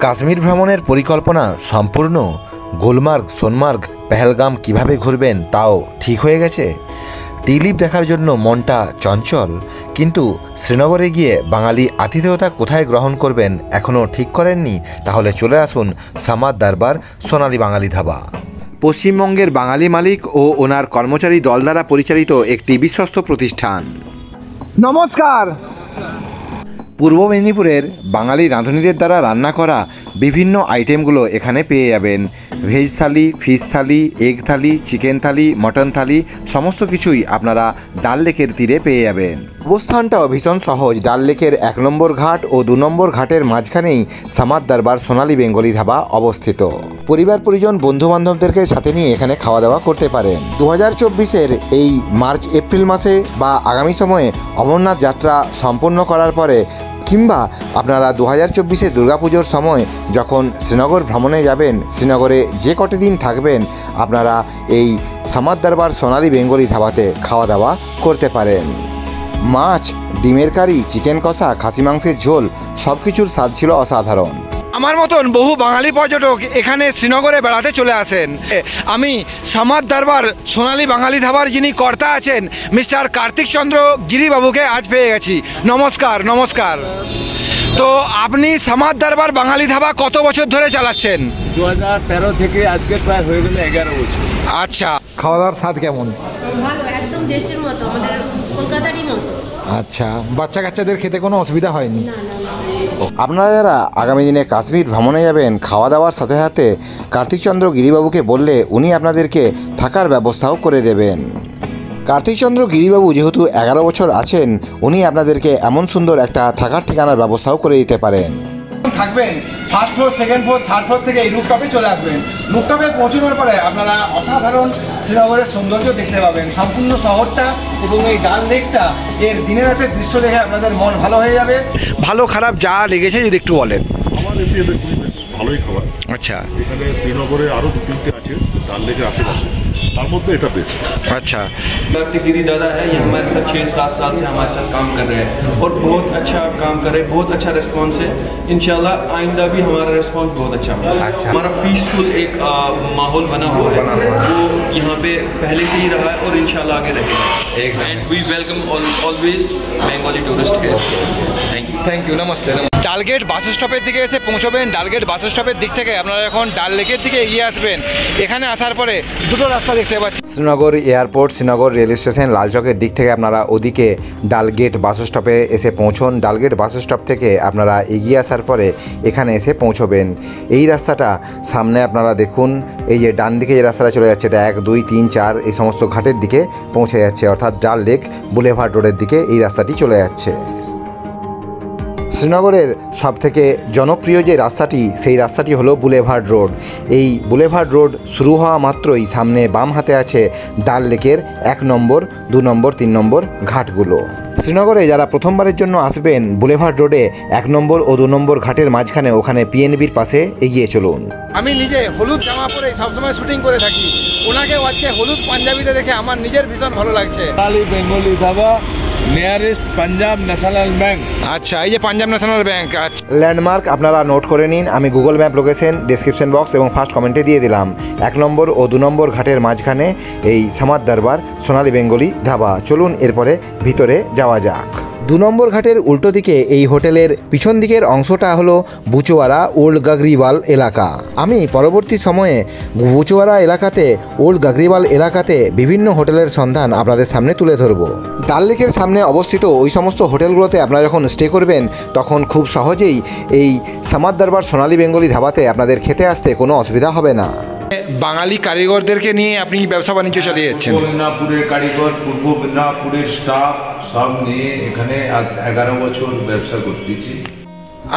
কাশ্মীর ভ্রমণের পরিকল্পনা সম্পূর্ণ। গুলমার্গ, সোনমার্গ, পেহেলগাম কিভাবে ঘুরবেন তাও ঠিক হয়ে গেছে। টিউলিপ দেখার জন্য মনটা চঞ্চল, কিন্তু শ্রীনগরে গিয়ে বাঙালি আতিথেয়তা কোথায় গ্রহণ করবেন এখনও ঠিক করেননি? তাহলে চলে আসুন সামাদ দরবার সোনালী বাঙালি ধাবা। পশ্চিমবঙ্গের বাঙালি মালিক ও ওনার কর্মচারী দল দ্বারা পরিচালিত একটি বিশ্বস্ত প্রতিষ্ঠান। নমস্কার। পূর্ব মেদিনীপুরের বাঙালি রাঁধুনিদের দ্বারা রান্না করা বিভিন্ন আইটেমগুলো এখানে পেয়ে যাবেন। ভেজ থালি, ফিশ থালি, এগ থালি, চিকেন থালি, মটন থালি, সমস্ত কিছুই আপনারা ডাল লেকের তীরে পেয়ে যাবেন। অবস্থানটাও ভীষণ সহজ। ডাল লেকের ১ নম্বর ঘাট ও ২ নম্বর ঘাটের মাঝখানেই সামাদ দরবার সোনালী বেঙ্গলি ধাবা অবস্থিত। পরিবার পরিজন বন্ধুবান্ধবদেরকে সাথে নিয়ে এখানে খাওয়া দাওয়া করতে পারেন। ২০২৪-এর এই মার্চ এপ্রিল মাসে বা আগামী সময়ে অমরনাথ যাত্রা সম্পন্ন করার পরে কিংবা আপনারা ২০২৪-এ দুর্গাপুজোর সময় যখন শ্রীনগর ভ্রমণে যাবেন, শ্রীনগরে যে কটি দিন থাকবেন আপনারা এই সামাদ দরবার সোনালী বেঙ্গলি ধাবাতে খাওয়া দাওয়া করতে পারেন। মাছ, ডিমের কারি, চিকেন কষা, খাসি মাংসের ঝোল সব কিছুর স্বাদ ছিল অসাধারণ। আমার মতন বহু বাঙালি পর্যটক এখানে শ্রীনগরে বেড়াতে চলে আসেন। আমি সামাদ দরবার সোনালী বাঙালি ধাবার যিনি কর্তা আছেন মিস্টার কার্তিক চন্দ্র গিরিবাবুকে আজ পেয়ে গেছি। নমস্কার। নমস্কার। তো আপনি সামাদ দরবার বাঙালি ধাবা কত বছর ধরে চালাচ্ছেন? 2013 থেকে আজকে প্রায় হয়ে গেল 11 বছর। আচ্ছা, খাওয়া দাওয়ার স্বাদ কেমন? ভালো, একদম দেশের মতো, আমাদের কলকাতারই মতো। আচ্ছা, বাচ্চা কাচ্চাদের খেতে কোনো অসুবিধা হয়নি? না। আপনারা যারা আগামী দিনে কাশ্মীর ভ্রমণে যাবেন, খাওয়া দাওয়ার সাথে সাথে কার্তিকচন্দ্র গিরিবাবুকে বললে উনি আপনাদেরকে থাকার ব্যবস্থাও করে দেবেন। কার্তিকচন্দ্র গিরিবাবু যেহেতু 11 বছর আছেন, উনি আপনাদেরকে এমন সুন্দর একটা থাকার ঠিকানার ব্যবস্থাও করে দিতে পারেন। থাকবেন first floor, second floor, third floor থেকে এই রুফটপে চলে আসবেন। রুফটপে পৌঁছানোর পরে আপনারা অসাধারণ শ্রীনগরের সৌন্দর্য দেখতে পাবেন। সম্পূর্ণ শহরটা এবং এই ডাল লেকটা এর দিনে রাতের দৃশ্য দেখে আপনাদের মন ভালো হয়ে যাবে। ভালো খারাপ যা লেগেছে যদি একটু বলেন। আমার এমনি এদের পরিবেশ ভালোই খাবার। আচ্ছা, এখানে শ্রীনগরে আরও 2-3টে আছে ডাল লেকের আশেপাশে, তার মধ্যে এটা बेस्ट। अच्छा, गिरी दादा है, ये हमारे साथ 6-7 साल से हमारे साथ काम कर रहे हैं और बहुत अच्छा काम कर रहे हैं, बहुत अच्छा रिस्पांस है। इंशाल्लाह आइंदा भी हमारा रिस्पांस बहुत अच्छा होगा। हमारा पीसफुल एक माहौल बना हुआ है, वो यहाँ पे पहले से ही रहा है और इंशाल्लाह आगे रहेगा। And we welcome always Bengali tourist guest. Thank you. নমস্তে। ডালগেট বাস স্টপের দিকে এসে পৌঁছবেন। ডালগেট বাস স্টপের দিক থেকে আপনারা এখন ডাল লেকের দিকে এগিয়ে আসবেন। এখানে আসার পরে দুটো রাস্তা দেখতে পাচ্ছি। Srinagar airport, Srinagar rail station, লালচকের দিক থেকে আপনারা ওদিকে ডালগেট বাস স্টপে এসে পৌঁছন। ডালগেট বাস স্টপ থেকে আপনারা এগিয়ে আসার পরে এখানে এসে পৌঁছবেন। এই রাস্তাটা সামনে আপনারা দেখুন, এই যে ডান দিকে যে রাস্তাটা চলে যাচ্ছে এটা 1, 2, 3, 4 এই সমস্ত ঘাটের দিকে পৌঁছে যাচ্ছে, অর্থাৎ ডাল লেক বুলেভার্ড রোডের দিকে এই রাস্তাটি চলে যাচ্ছে। শ্রীনগরের সবথেকে জনপ্রিয় যে রাস্তাটি, সেই রাস্তাটি হলো বুলেভার্ড রোড। এই বুলেভার্ড রোড শুরু হওয়া মাত্রই সামনে বাম হাতে আছে ডাল লেকের 1 নম্বর, 2 নম্বর, 3 নম্বর ঘাটগুলো। শ্রীনগরে যারা প্রথমবারের জন্য আসবেন, বুলেভার্ড রোডে 1 নম্বর ও 2 নম্বর ঘাটের মাঝখানে ওখানে পিএনবির পাশে এগিয়ে চলুন। আমি নিজে হলুদ জামা পরে সবসময় শুটিং করে থাকি, ওনাকে আজকে হলুদ পাঞ্জাবিতে দেখে আমার নিজের ভীষণ ভালো লাগছে। Sonali Bengali dhaba, nearest Punjab national bank. আচ্ছা, এই যে পাঞ্জাব ন্যাশনাল ব্যাংক। আচ্ছা, ল্যান্ডমার্ক আপনারা নোট করে নিন। আমি Google map location description box এবং ফার্স্ট কমেন্টে দিয়ে দিলাম। 1 নম্বর ও 2 নম্বর ঘাটের মাঝখানে এই সামাদ দরবার সোনালী বেঙ্গলি ধাবা। চলুন এরপরে ভিতরে যাওয়া যাক। 2 নম্বর ঘাটের উল্টো দিকে এই হোটেলের পিছন দিকের অংশটা হলো বুচওয়ারা ওল্ড গাগরিওয়াল এলাকা। আমি পরবর্তী সময়ে বুচওয়ারা এলাকাতে, ওল্ড গাগরিওয়াল এলাকাতে বিভিন্ন হোটেলের সন্ধান আপনাদের সামনে তুলে ধরব। ডাল লেকের সামনে অবস্থিত ওই সমস্ত হোটেলগুলোতে আপনারা যখন স্টে করবেন তখন খুব সহজেই এই সামাদ দরবার সোনালী বেঙ্গলি ধাবাতে আপনাদের খেতে আসতে কোনো অসুবিধা হবে না। বাঙালি কারিগরদেরকে নিয়ে আপনি ব্যবসা বাণিজ্য চালিয়ে যাচ্ছেন। পূর্ব মেদিনীপুরের কারিগর, পূর্ব মেদিনীপুরের স্টাফ সব নিয়ে এখানে আজ 11 বছর ব্যবসা করতেছি।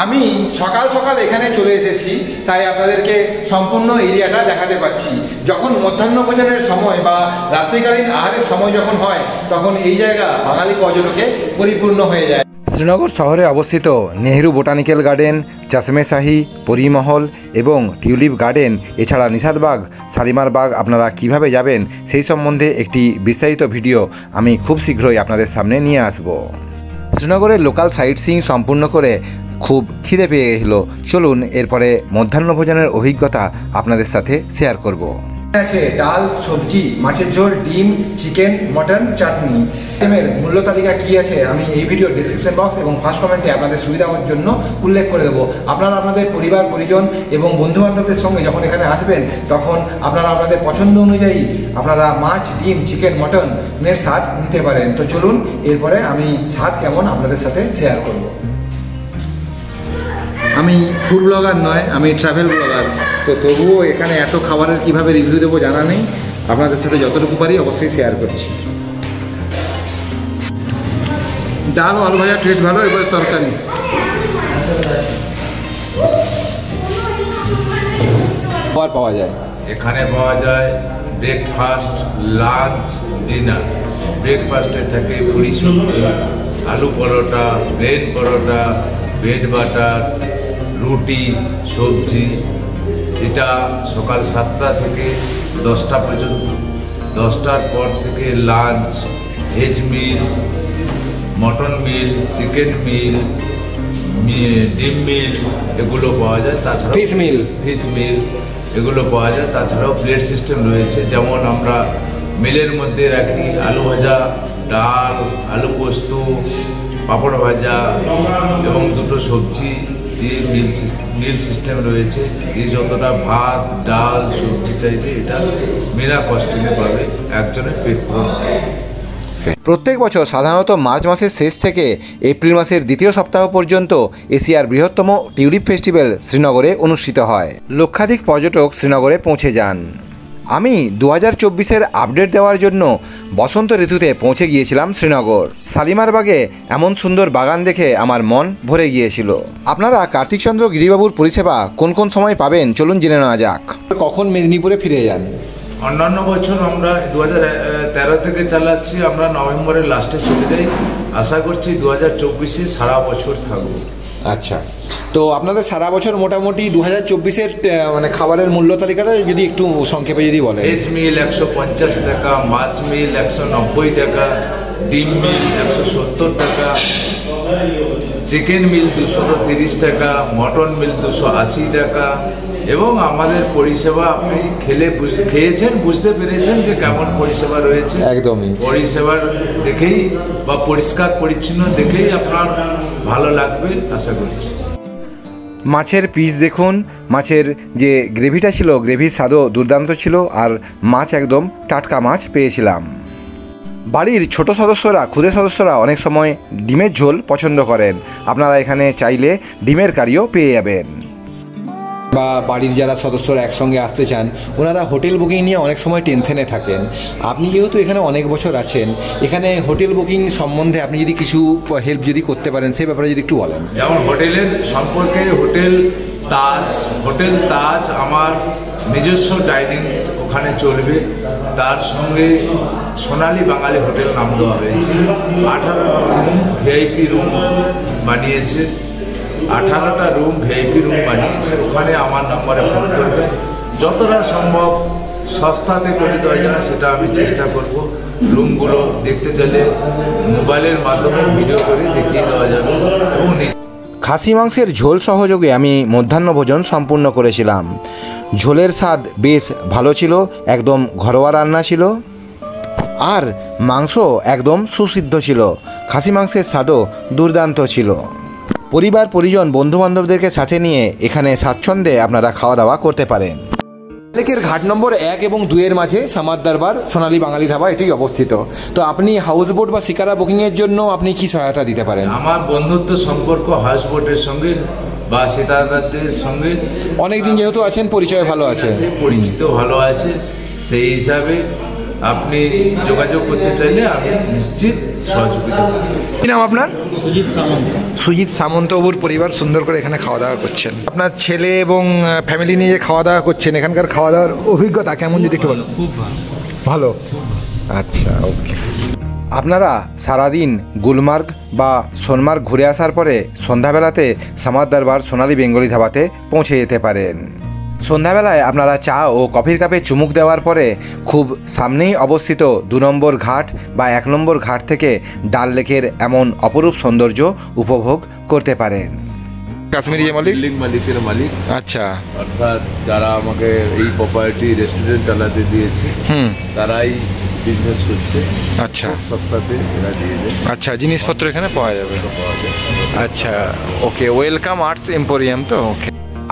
আমি সকাল সকাল এখানে চলে এসেছি, তাই আপনাদেরকে সম্পূর্ণ এরিয়াটা দেখাতে পাচ্ছি। যখন মধ্যাহ্ন ভোজনের সময় বা রাত্রিকালীন আহারের সময় যখন হয়, তখন এই জায়গা বাঙালি পর্যটকে পরিপূর্ণ হয়ে যায়। শ্রীনগর শহরে অবস্থিত নেহেরু বোটানিক্যাল গার্ডেন, চশমে শাহী, পরিমহল এবং টিউলিপ গার্ডেন, এছাড়া নিশাদবাগ, শালিমার বাগ আপনারা কিভাবে যাবেন সেই সম্বন্ধে একটি বিস্তারিত ভিডিও আমি খুব শীঘ্রই আপনাদের সামনে নিয়ে আসব। শ্রীনগরের লোকাল সাইট সিইং সম্পূর্ণ করে খুব খিদে পেয়ে গেছিলো। চলুন এরপরে মধ্যাহ্নভোজনের অভিজ্ঞতা আপনাদের সাথে শেয়ার করব। আছে ডাল, সবজি, মাছের ঝোল, ডিম, চিকেন, মটন, চাটনি। আইটেমের মূল্য তালিকা কী আছে আমি এই ভিডিও ডেসক্রিপশন বক্স এবং ফার্স্ট কমেন্টে আপনাদের সুবিধার জন্য উল্লেখ করে দেবো। আপনারা আপনাদের পরিবার পরিজন এবং বন্ধুবান্ধবদের সঙ্গে যখন এখানে আসবেন তখন আপনারা আপনাদের পছন্দ অনুযায়ী আপনারা মাছ, ডিম, চিকেন, মটনের স্বাদ নিতে পারেন। তো চলুন এরপরে আমি স্বাদ কেমন আপনাদের সাথে শেয়ার করব। আমি ফুড ব্লগার নয়, আমি ট্রাভেল ব্লগার, তো তবুও এখানে এত খাবারের কীভাবে রিভিউ দেবো জানা নেই। আপনাদের সাথে যতটুকু পারি অবশ্যই শেয়ার করছি। ডাল ও আলু ভাজার টেস্ট ভালো, এবার তরকারি। খাবার পাওয়া যায় এখানে, পাওয়া যায় ব্রেকফাস্ট, লাঞ্চ, ডিনার। ব্রেকফাস্টে থাকে পুরি সবজি, আলু পরোটা, প্লেন পরোটা, ব্রেড বাটার, রুটি, সবজি। এটা সকাল 7টা থেকে 10টা পর্যন্ত। 10টার পর থেকে লাঞ্চ, ভেজ মিল, মটন মিল, চিকেন মিল, ডিম মিল এগুলো পাওয়া যায়। তাছাড়া ফিশ মিল এগুলো পাওয়া যায়। তাছাড়াও প্লেট সিস্টেম রয়েছে, যেমন আমরা মিলের মধ্যে রাখি আলু ভাজা, ডাল, আলু পোস্ত, পাঁপড় ভাজা এবং 2টো সবজি দিয়ে মিল সিস্টেম রয়েছে। যে যতটা ভাত, ডাল, সবজি চাইবে এটা বিনা কস্টিংয়ে পাবে, একজনের পেট পূরণ। প্রত্যেক বছর সাধারণত মার্চ মাসের শেষ থেকে এপ্রিল মাসের দ্বিতীয় সপ্তাহ পর্যন্ত এশিয়ার বৃহত্তম টিউলিপ ফেস্টিভ্যাল শ্রীনগরে অনুষ্ঠিত হয়। লক্ষাধিক পর্যটক শ্রীনগরে পৌঁছে যান। আমি 2024-এর আপডেট দেওয়ার জন্য বসন্ত ঋতুতে পৌঁছে গিয়েছিলাম শ্রীনগর। শালিমার বাগে এমন সুন্দর বাগান দেখে আমার মন ভরে গিয়েছিল। আপনারা কার্তিক চন্দ্র গিরিবাবুর পরিষেবা কোন কোন সময় পাবেন চলুন জেনে নেওয়া যাক। কখন মেদিনীপুরে ফিরে যান? অন্যান্য বছর আমরা 2013 থেকে চালাচ্ছি, আমরা নভেম্বরের লাস্টে চলে যাই। আশা করছি 2024-এ সারা বছর থাকবো। আচ্ছা, তো আপনাদের সারা বছর মোটামুটি 2024-এর মানে খাবারের মূল্য তালিকাটা যদি একটু সংক্ষেপে যদি বলেন। ভেজ মিল 150 টাকা, মাছ মিল 190 টাকা, ডিম মিল 170 টাকা, চিকেন মিল 230 টাকা, মটন মিল 280 টাকা। এবং আমাদের পরিষেবা আপনি খেয়েছেন, বুঝতে পেরেছেন যে কেমন পরিষেবা রয়েছে। একদমই পরিষেবার দেখেই বা পরিষ্কার পরিচ্ছন্ন দেখেই আপনার ভালো লাগবে আশা করছি। মাছের পিস দেখুন, মাছের যে গ্রেভিটা ছিল গ্রেভির স্বাদও দুর্দান্ত ছিল, আর মাছ একদম টাটকা মাছ পেয়েছিলাম। বাড়ির ছোট সদস্যরা, ক্ষুদে সদস্যরা অনেক সময় ডিমের ঝোল পছন্দ করেন। আপনারা এখানে চাইলে ডিমের কারিও পেয়ে যাবেন। বা বাড়ির যারা সদস্যরা একসঙ্গে আসতে চান ওনারা হোটেল বুকিং নিয়ে অনেক সময় টেনশনে থাকেন। আপনি যেহেতু এখানে অনেক বছর আছেন, এখানে হোটেল বুকিং সম্বন্ধে আপনি যদি কিছু হেল্প যদি করতে পারেন সেই ব্যাপারে যদি একটু বলেন। যেমন হোটেলের সম্পর্কে হোটেল তাজ আমার নিজস্ব ডাইনিং ওখানে চলবে। তার সঙ্গে সোনালী বাঙালি হোটেল নাম দেওয়া হয়েছে। 18টা ভিআইপি রুম বানিয়েছে, 18টা রুম ভিআইপি রুম বানিয়েছে। ওখানে আমার নম্বরে ফোন করবেন। যতটা সম্ভব সস্তাতে করে দেওয়া যায় সেটা আমি চেষ্টা করব। রুমগুলো দেখতে চাইলে মোবাইলের মাধ্যমে ভিডিও করে দেখিয়ে দেওয়া যাবে। এবং খাসি মাংসের ঝোল সহযোগে আমি মধ্যাহ্নভোজন সম্পূর্ণ করেছিলাম। ঝোলের স্বাদ বেশ ভালো ছিল, একদম ঘরোয়া রান্না ছিল, আর মাংস একদম সুসিদ্ধ ছিল। খাসি মাংসের স্বাদও দুর্দান্ত ছিল। পরিবার পরিজন বন্ধুবান্ধবদেরকে সাথে নিয়ে এখানে স্বাচ্ছন্দ্যে আপনারা খাওয়া দাওয়া করতে পারেন। লেকের ঘাট নম্বর 1 এবং 2-এর মাঝে সামাদ দরবার সোনালী বাঙালি ধাবা এটি অবস্থিত। তো আপনি হাউস বোট বা শিকারা বুকিংয়ের জন্য আপনি কি সহায়তা দিতে পারেন? আমার বন্ধুত্ব সম্পর্ক হাউস বোটের সঙ্গে বা সীতাদারদের সঙ্গে অনেকদিন যেহেতু আছেন, পরিচয় ভালো আছে, পরিচিত ভালো আছে। সেই হিসাবে আপনি যোগাযোগ করতে চাইলে আমি নিশ্চিত সহযোগিতা করব। কি নাম আপনার? সুজিত সামন্ত বাবুর পরিবার সুন্দর করে এখানে খাওয়া দাওয়া করছেন। আপনার ছেলে এবং ফ্যামিলি নিয়ে খাওয়া দাওয়া করছেন, এখানকার খাওয়া দাওয়ার অভিজ্ঞতা কেমন যদি একটু বলুন। খুব ভালো। আচ্ছা, ওকে। আপনারা সারাদিন গুলমার্গ বা সোনমার্গ ঘুরে আসার পরে সন্ধ্যাবেলাতে সামাদ দরবার সোনালী বেঙ্গলি ধাবাতে পৌঁছে যেতে পারেন। সন্ধ্যাবেলায় আপনারা চা ও কফির কাপে চুমুক দেওয়ার পরে খুব সামনেই অবস্থিত 2 নম্বর ঘাট বা 1 নম্বর ঘাট থেকে ডাল লেকের এমন অপরূপ সৌন্দর্য উপভোগ করতে পারেন। কাশ্মীরি যে মালিক? বিল্ডিং মালিকের মালিক, আচ্ছা অর্থাৎ যারা আমাকে এই প্রপার্টি রেস্টুরেন্ট চালাতে দিয়েছে তারাই বিজনেস করছে। আচ্ছা সস্তাতে এরা দিয়ে দেয়, আচ্ছা জিনিসপত্র এখানে পাওয়া যাবে। পাওয়া যায়। আচ্ছা ওকে, ওয়েলকাম আর্টস এম্পোরিয়াম তো ওকে।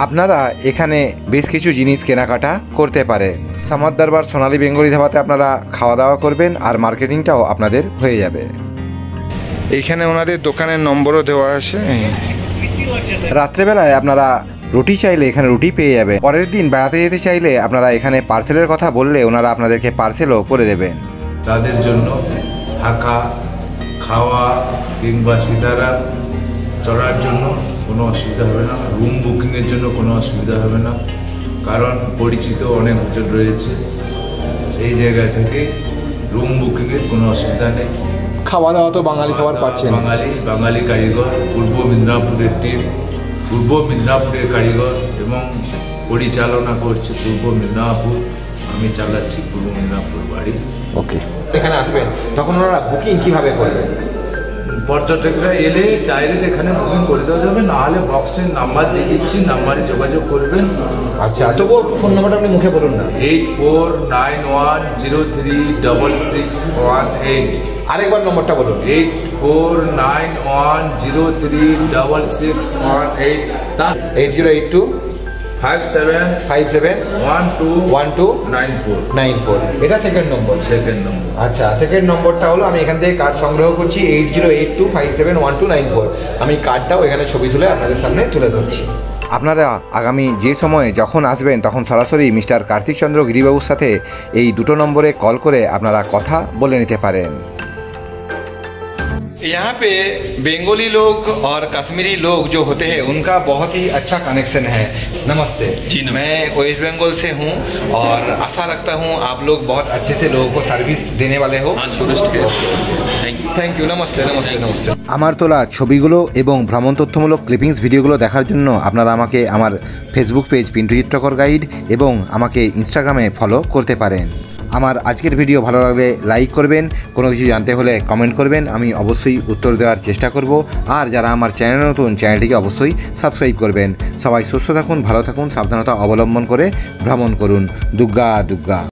আপনারা এখানে বেশ কিছু জিনিস কেনাকাটা করতে পারেন। সামাদ দরবার সোনালী বেঙ্গলি ধাবাতে আপনারা খাওয়া দাওয়া করবেন আর মার্কেটিংটাও আপনাদের হয়ে যাবে। এইখানে ওনাদের দোকানের নম্বরও দেওয়া আছে। রাত্রেবেলায় আপনারা রুটি চাইলে এখানে রুটি পেয়ে যাবেন। পরের দিন বেড়াতে যেতে চাইলে আপনারা এখানে পার্সেলের কথা বললে ওনারা আপনাদেরকে পার্সেলও করে দেবেন। তাদের জন্য থাকা, খাওয়া কিংবা সিতারা চড়ার জন্য কোনো অসুবিধা হবে না। রুম বুকিংয়ের জন্য কোনো অসুবিধা হবে না, কারণ পরিচিত অনেক হোটেল রয়েছে, সেই জায়গা থেকে রুম বুকিংয়ের কোনো অসুবিধা নেই। খাওয়া দাওয়া তো বাঙালি খাবার পাচ্ছেন। বাঙালি কারিগর, পূর্ব মেদিনীপুরের টিম, পূর্ব মেদিনীপুরের কারিগর এবং পরিচালনা করছে পূর্ব মেদিনীপুর। আমি চালাচ্ছি পূর্ব মেদিনীপুর বাড়ি। ওকে, এখানে আসবেন তখন ওনারা বুকিং কিভাবে করবেন? পর্যটকরা এলে ডাইরেক্ট এখানে বুকিং করে দেওয়া যাবে, নাহলে বক্সের নাম্বার দিয়ে দিচ্ছি, নাম্বারে যোগাযোগ করবেন। আচ্ছা, তবুও ফোন নাম্বারটা আপনি মুখে বলুন না। 8491036618। আরেকবার নম্বরটা বলুন। 8491036618। 8082 57 57 12 94 94। এটা সেকেন্ড নম্বর। সেকেন্ড নম্বর। আচ্ছা, সেকেন্ড নম্বরটা হলো, আমি এখান থেকে কার্ড সংগ্রহ করছি 8082571294। আমি কার্ডটাও এখানে ছবি তুলে আপনাদের সামনে তুলে ধরছি। আপনারা আগামী যে সময়ে যখন আসবেন তখন সরাসরি মিস্টার কার্তিক চন্দ্র গিরিবাবুর সাথে এই দুটো নম্বরে কল করে আপনারা কথা বলে নিতে পারেন। यहाँ पे बंगाली लोग और कश्मीरी लोग जो होते हैं उनका बहुत ही अच्छा कनेक्शन है। नमस्ते जी, नमस्ते। मैं वेस्ट बंगाल से हूँ और आशा रखता हूँ आप लोग बहुत अच्छे से लोगों को सर्विस देने वाले हो। टूरिस्ट के थैंक यू। नमस्ते नमस्ते नमस्ते। আমার তোলা ছবিগুলো এবং ভ্রমণ তথ্যমূলক ক্লিপিংস ভিডিওগুলো দেখার জন্য আপনারা আমাকে আমার ফেসবুক পেজ পিন্টু চিত্রকর গাইড এবং আমাকে ইনস্টাগ্রামে ফলো করতে পারেন। আমার আজকের ভিডিও ভালো লাগলে লাইক করবেন, কোনো কিছু জানতে হলে কমেন্ট করবেন, আমি অবশ্যই উত্তর দেওয়ার চেষ্টা করব। আর যারা আমার চ্যানেলে নতুন, চ্যানেলটিকে অবশ্যই সাবস্ক্রাইব করবেন। সবাই সুস্থ থাকুন, ভালো থাকুন, সাবধানতা অবলম্বন করে ভ্রমণ করুন। দুগ্গা দুগ্গা।